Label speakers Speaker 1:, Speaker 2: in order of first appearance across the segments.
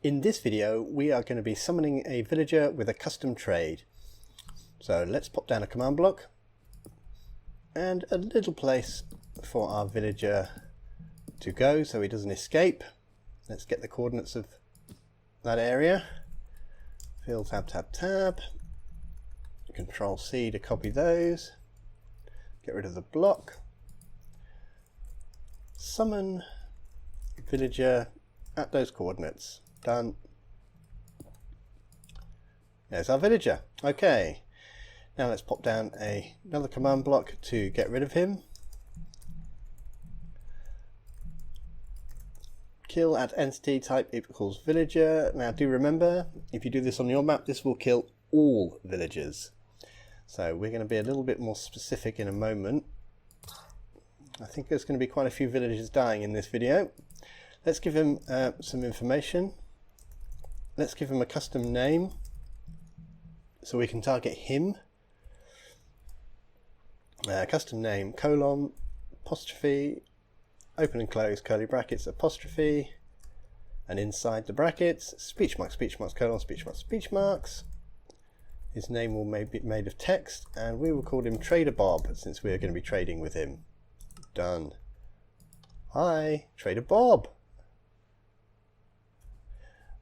Speaker 1: In this video, we are going to be summoning a villager with a custom trade. So let's pop down a command block and a little place for our villager to go so he doesn't escape. Let's get the coordinates of that area. Fill tab, tab, tab. Control C to copy those. Get rid of the block. Summon villager at those coordinates. Done. There's our villager. Okay. Now let's pop down another command block to get rid of him. Kill at entity type equals villager. Now do remember, if you do this on your map, this will kill all villagers. So we're going to be a little bit more specific in a moment. I think there's going to be quite a few villagers dying in this video. Let's give him some information. Let's give him a custom name so we can target him. Custom name, colon, apostrophe, open and close curly brackets, apostrophe, and inside the brackets, speech marks, colon, speech marks. His name will be made of text, and we will call him Trader Bob since we're going to be trading with him. Done. Hi, Trader Bob.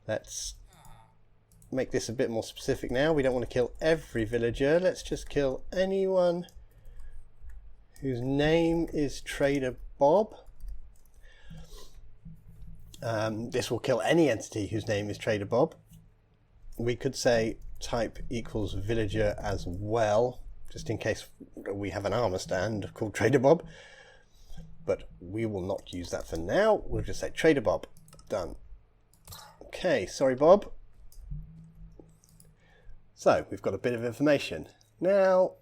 Speaker 1: Let's make this a bit more specific now. We don't want to kill every villager. Let's just kill anyone whose name is Trader Bob. This will kill any entity whose name is Trader Bob. We could say type equals villager as well, just in case we have an armor stand called Trader Bob. But we will not use that for now. We'll just say Trader Bob. Done. Okay, sorry Bob. So we've got a bit of information. Now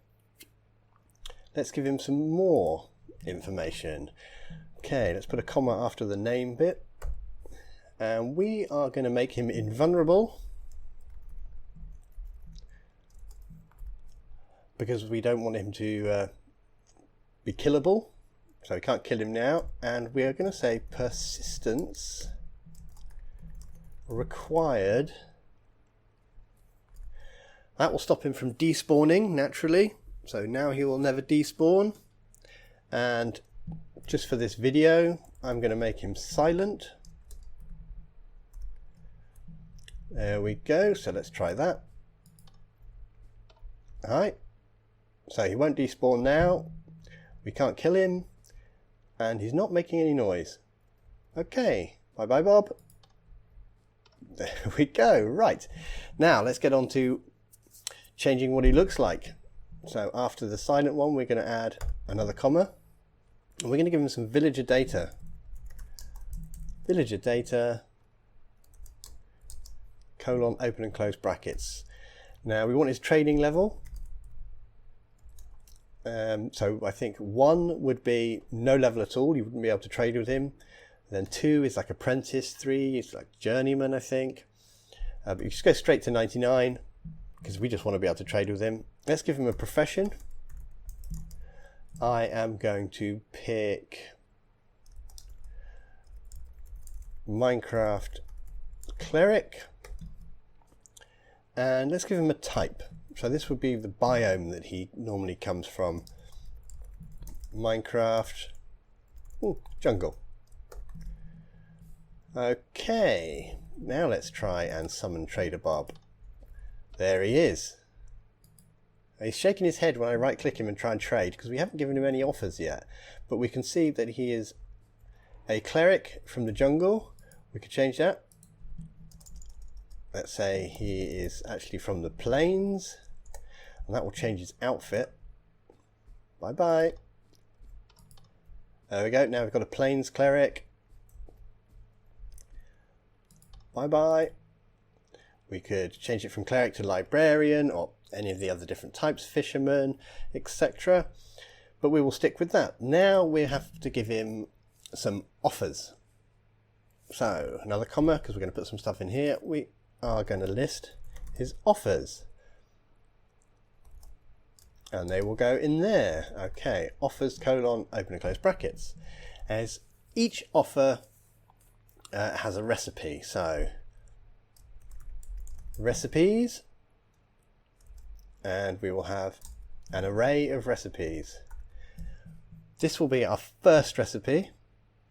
Speaker 1: let's give him some more information. Okay, let's put a comma after the name bit. And we are going to make him invulnerable, because we don't want him to be killable. So we can't kill him now. And we are going to say PersistenceRequired. That will stop him from despawning naturally. So now he will never despawn. And just for this video, I'm going to make him silent. There we go. So let's try that. Alright. So he won't despawn now. We can't kill him. And he's not making any noise. Okay. Bye bye Bob. There we go. Right. Now let's get on to changing what he looks like. So after the silent one, we're going to add another comma. And we're going to give him some villager data. Villager data, colon, open and close brackets. Now we want his trading level. So I think 1 would be no level at all. You wouldn't be able to trade with him. Then 2 is like apprentice. 3 is like journeyman, I think. But you just go straight to 99 because we just want to be able to trade with him. Let's give him a profession. I am going to pick Minecraft cleric. And let's give him a type. So this would be the biome that he normally comes from. Minecraft jungle. Okay, now let's try and summon Trader Bob. There he is. He's shaking his head when I right click him and try and trade because we haven't given him any offers yet. But we can see that he is a cleric from the jungle. We could change that. Let's say he is actually from the plains, and that will change his outfit. Bye bye. There we go. Now we've got a plains cleric. Bye bye. We could change it from cleric to librarian or any of the other different types, fisherman, etc. But we will stick with that. Now we have to give him some offers. So another comma, because we're going to put some stuff in here. We are going to list his offers. And they will go in there. Okay, offers, colon, open and close brackets. As each offer has a recipe. So recipes, and we will have an array of recipes. This will be our first recipe,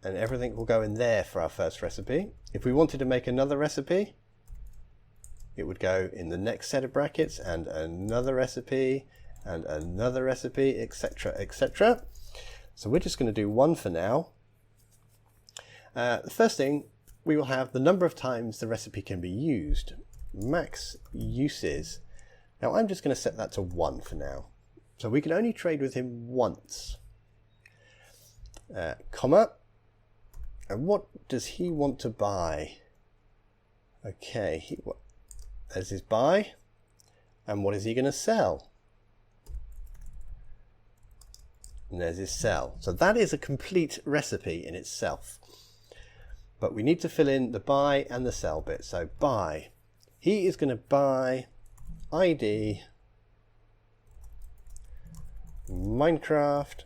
Speaker 1: and everything will go in there for our first recipe. If we wanted to make another recipe, it would go in the next set of brackets, and another recipe, and another recipe, etc., etc. So we're just going to do one for now. The first thing, we will have the number of times the recipe can be used, max uses. Now I'm just going to set that to 1 for now. So we can only trade with him once. Comma. And what does he want to buy? Okay, there's his buy. And what is he going to sell? And there's his sell. So that is a complete recipe in itself. But we need to fill in the buy and the sell bit. So buy. He is going to buy ID Minecraft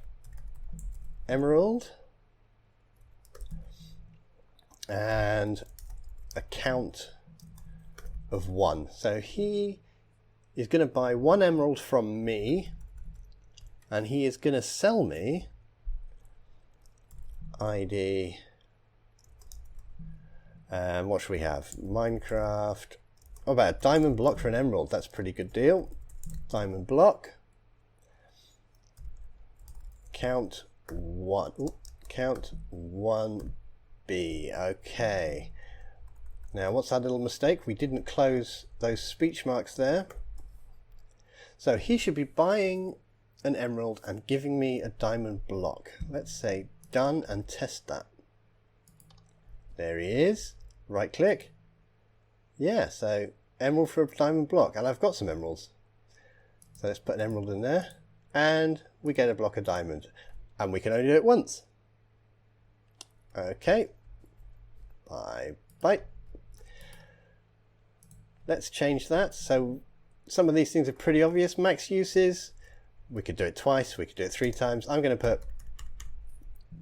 Speaker 1: Emerald and a count of 1. So he is going to buy 1 emerald from me, and he is going to sell me ID. What should we have? Minecraft. Oh, about a diamond block for an emerald. That's a pretty good deal. Diamond block. Count 1. Ooh, count 1B. Okay. Now, what's our little mistake? We didn't close those speech marks there. So he should be buying an emerald and giving me a diamond block. Let's say done and test that. There he is. Right click. Yeah, so emerald for a diamond block, and I've got some emeralds. So let's put an emerald in there, and we get a block of diamond, and we can only do it once. Okay. Bye bye. Let's change that. So some of these things are pretty obvious. Max uses. We could do it twice. We could do it 3 times. I'm going to put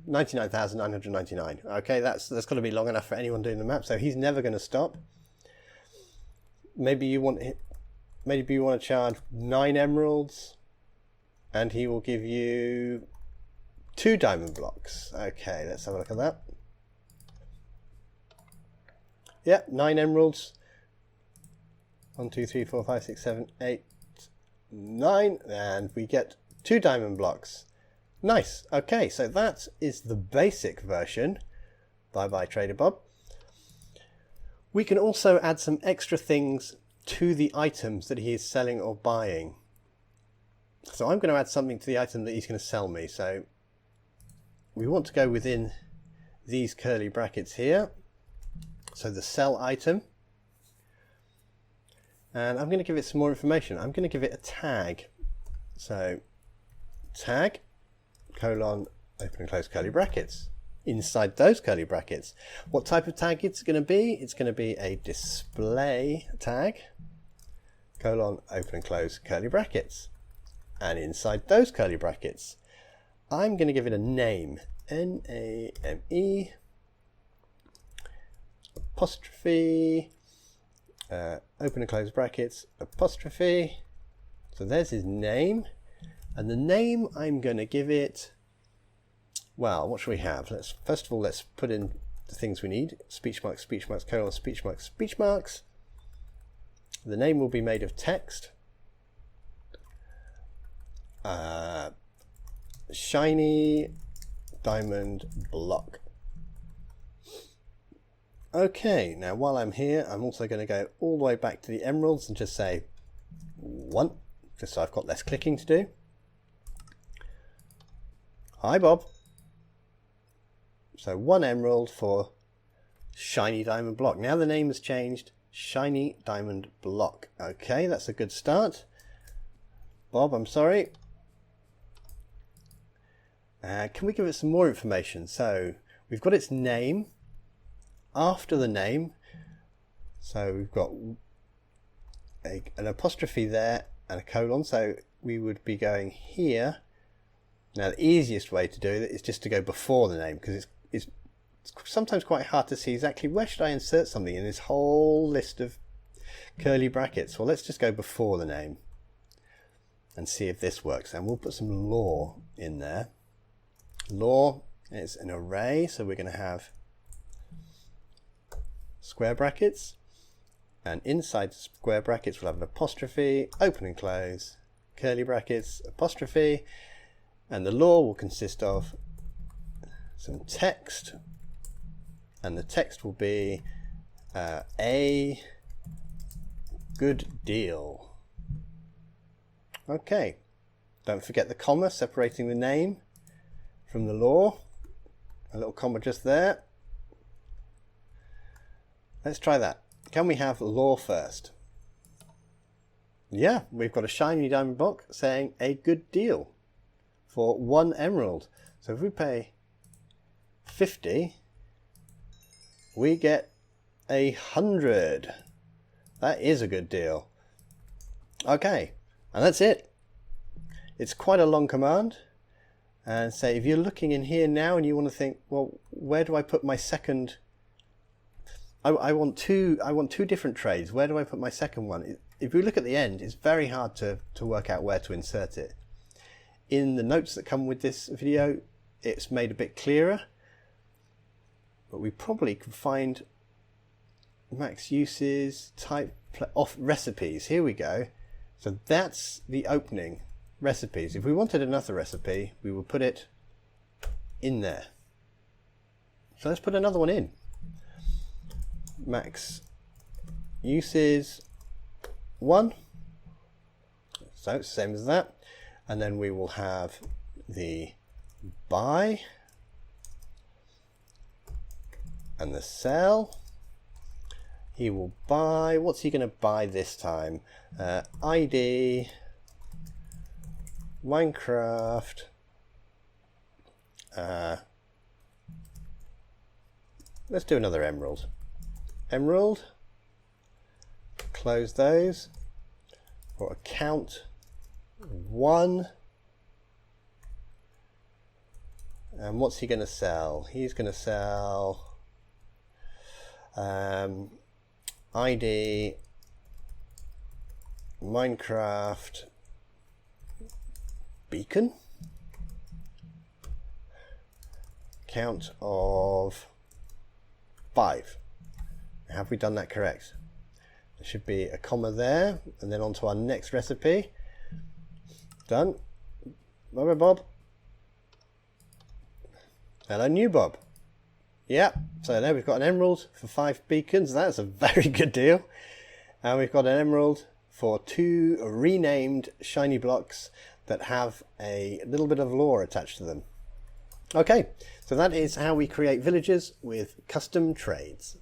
Speaker 1: 99,999. Okay, that's got to be long enough for anyone doing the map. So he's never going to stop. Maybe you want to charge 9 emeralds, and he will give you 2 diamond blocks. Okay, let's have a look at that. Yep, 9 emeralds. 1, 2, 3, 4, 5, 6, 7, 8, 9, and we get 2 diamond blocks. Nice. Okay, so that is the basic version. Bye bye, Trader Bob. We can also add some extra things to the items that he is selling or buying. So I'm going to add something to the item that he's going to sell me. So we want to go within these curly brackets here. So the sell item. And I'm going to give it some more information. I'm going to give it a tag. So tag, colon, open and close curly brackets. Inside those curly brackets, what type of tag it's going to be? It's going to be a display tag, colon, open and close curly brackets. And inside those curly brackets, I'm going to give it a name, N-A-M-E, apostrophe, open and close brackets, apostrophe. So there's his name. And the name I'm going to give it, well, what should we have? First of all, let's put in the things we need. Speech marks, colon, speech marks, speech marks. The name will be made of text. Shiny diamond block. Okay, now while I'm here, I'm also going to go all the way back to the emeralds and just say 1, just so I've got less clicking to do. Hi, Bob. So 1 emerald for shiny diamond block. Now the name has changed. Shiny diamond block. Okay, that's a good start. Bob, I'm sorry. Can we give it some more information? So we've got its name. After the name, so we've got an apostrophe there and a colon. So we would be going here. Now the easiest way to do it is just to go before the name, because it's sometimes quite hard to see exactly where should I insert something in this whole list of curly brackets. Well, let's just go before the name and see if this works. And we'll put some law in there. Law is an array, so we're going to have square brackets, and inside the square brackets we'll have an apostrophe, open and close, curly brackets, apostrophe, and the law will consist of some text, and the text will be a good deal. Okay, don't forget the comma separating the name from the law. A little comma just there. Let's try that. Can we have law first? Yeah, we've got a shiny diamond block saying a good deal for 1 emerald. So if we pay 50, we get 100. That is a good deal. Okay, and that's it. It's quite a long command. And say if you're looking in here now and you want to think, well, where do I put my second? I want two different trades. Where do I put my second one? If we look at the end, it's very hard to work out where to insert it. In the notes that come with this video, it's made a bit clearer. But we probably could find maxUses type off recipes. Here we go. So that's the opening recipes. If we wanted another recipe, we would put it in there. So let's put another one in. maxUses 1. So same as that. And then we will have the buy and the sell. He will buy. What's he going to buy this time? ID Minecraft let's do another emerald. Close those for account 1. And what's he going to sell? He's going to sell ID Minecraft beacon, count of 5. Have we done that correct? There should be a comma there, and then on to our next recipe. Done. Bye Bob. Hello new Bob. Yeah, so there we've got an emerald for 5 beacons. That's a very good deal. And we've got an emerald for 2 renamed shiny blocks that have a little bit of lore attached to them. Okay, so that is how we create villagers with custom trades.